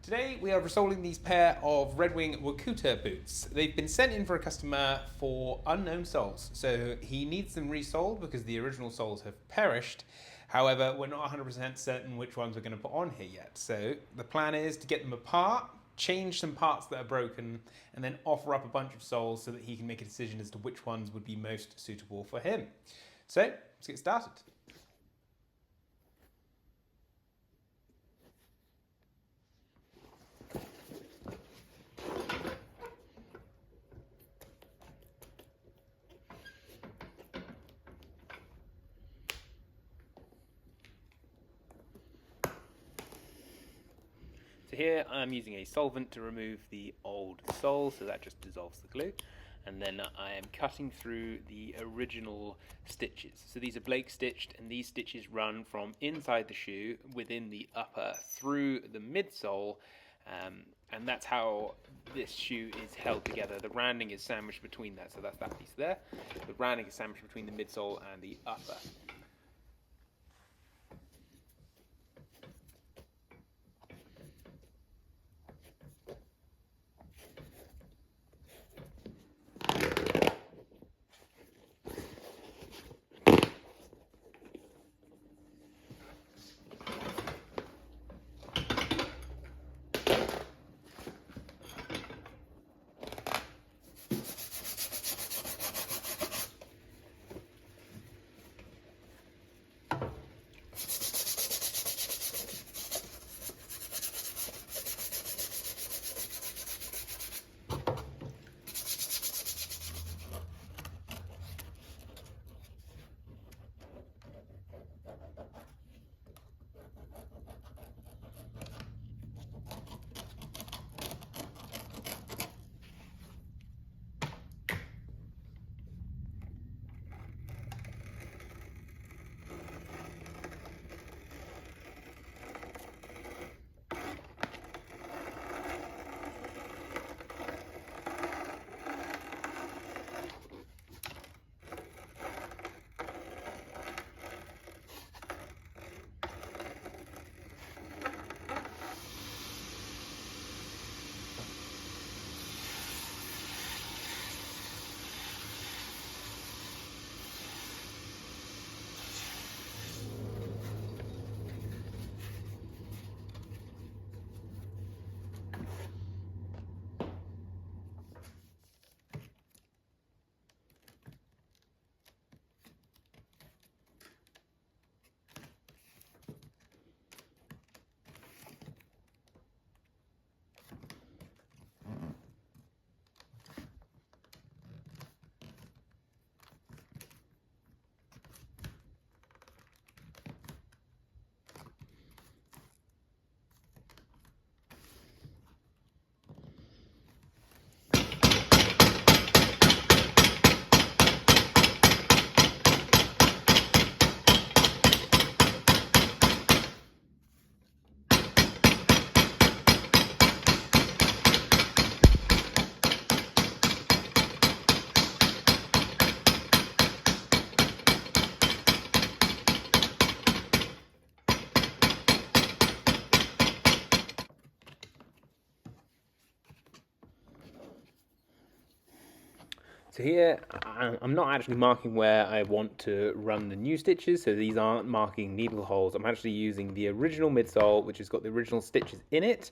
Today we are resoling these pair of Wing Wacouta boots. They've been sent in for a customer for unknown soles, so he needs them resoled because the original soles have perished. However, we're not 100% certain which ones we're going to put on here yet. So the plan is to get them apart, change some parts that are broken, and then offer up a bunch of soles so that he can make a decision as to which ones would be most suitable for him. So let's get started. So here I'm using a solvent to remove the old sole, so that just dissolves the glue. And then I am cutting through the original stitches. So these are Blake stitched, and these stitches run from inside the shoe, within the upper, through the midsole, and that's how this shoe is held together. The randing is sandwiched between that, so that's that piece there. The randing is sandwiched between the midsole and the upper. So here, I'm not actually marking where I want to run the new stitches, so these aren't marking needle holes. I'm actually using the original midsole, which has got the original stitches in it,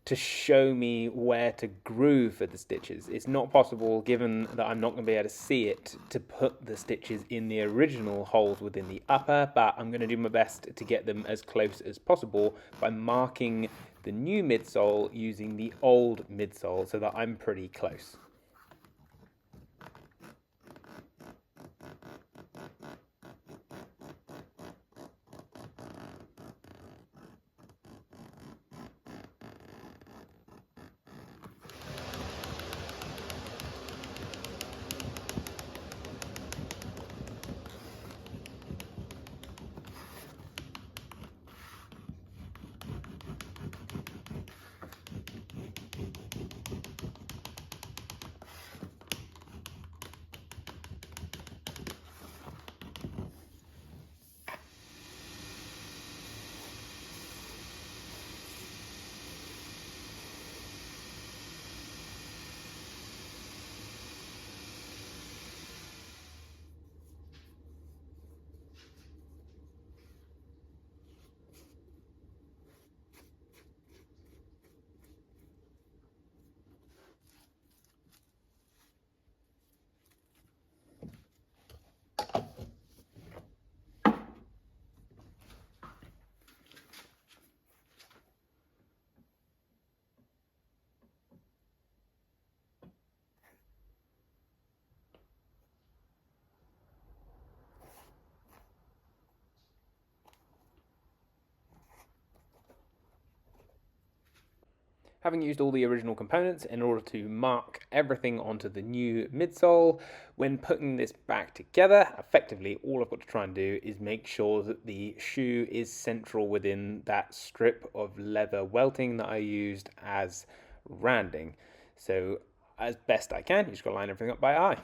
to show me where to groove for the stitches. It's not possible, given that I'm not going to be able to see it, to put the stitches in the original holes within the upper, but I'm going to do my best to get them as close as possible by marking the new midsole using the old midsole so that I'm pretty close. having used all the original components in order to mark everything onto the new midsole, when putting this back together, effectively all I've got to try and do is make sure that the shoe is central within that strip of leather welting that I used as randing. So as best I can, you just got to line everything up by eye.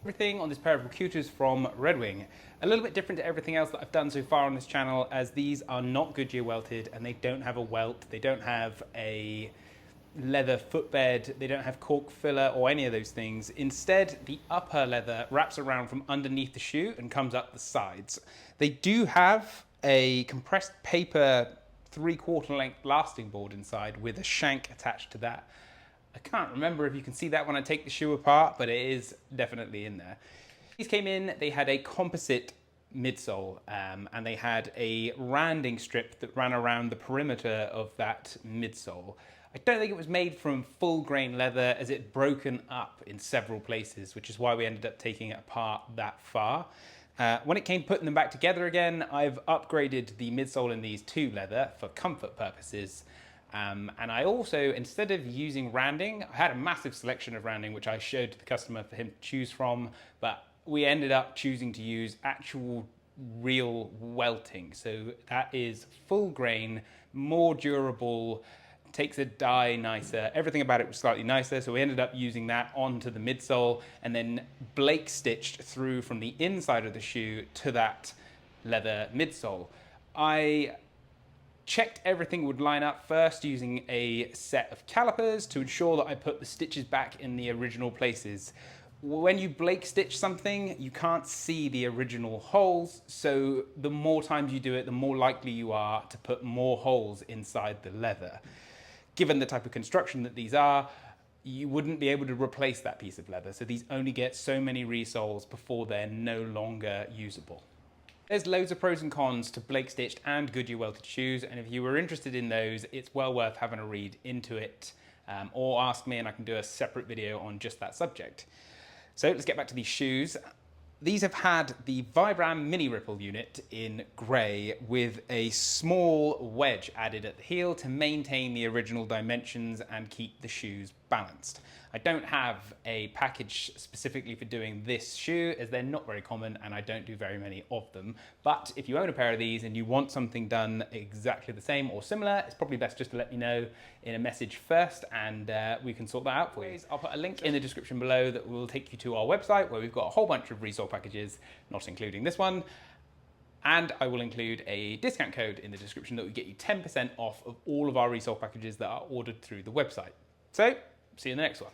Everything on this pair of Wacoutas from Redwing. A little bit different to everything else that I've done so far on this channel, as these are not Goodyear welted and they don't have a welt, they don't have a leather footbed, they don't have cork filler or any of those things. Instead, the upper leather wraps around from underneath the shoe and comes up the sides. They do have a compressed paper 3/4 length lasting board inside with a shank attached to that. I can't remember if you can see that when I take the shoe apart, but it is definitely in there. These came in, they had a composite midsole, and they had a randing strip that ran around the perimeter of that midsole. I don't think it was made from full grain leather, as it broken up in several places, which is why we ended up taking it apart that far. When it came to putting them back together again, I've upgraded the midsole in these to leather for comfort purposes. And I also, instead of using randing, I had a massive selection of randing which I showed to the customer for him to choose from, but we ended up choosing to use actual real welting. So that is full grain, more durable, takes a dye nicer, everything about it was slightly nicer, so we ended up using that onto the midsole and then Blake stitched through from the inside of the shoe to that leather midsole. I checked everything would line up first using a set of calipers to ensure that I put the stitches back in the original places. When you Blake stitch something, you can't see the original holes, so the more times you do it, the more likely you are to put more holes inside the leather. Given the type of construction that these are, you wouldn't be able to replace that piece of leather, so these only get so many resoles before they're no longer usable. There's loads of pros and cons to Blake stitched and Goodyear welted shoes, and if you were interested in those, it's well worth having a read into it, or ask me and I can do a separate video on just that subject. So let's get back to these shoes. These have had the Vibram mini ripple unit in grey with a small wedge added at the heel to maintain the original dimensions and keep the shoes balanced. I don't have a package specifically for doing this shoe, as they're not very common and I don't do very many of them. But if you own a pair of these and you want something done exactly the same or similar, it's probably best just to let me know in a message first, and we can sort that out for you. I'll put a link in the description below that will take you to our website, where we've got a whole bunch of resole packages, not including this one. And I will include a discount code in the description that will get you 10% off of all of our resole packages that are ordered through the website. So, see you in the next one.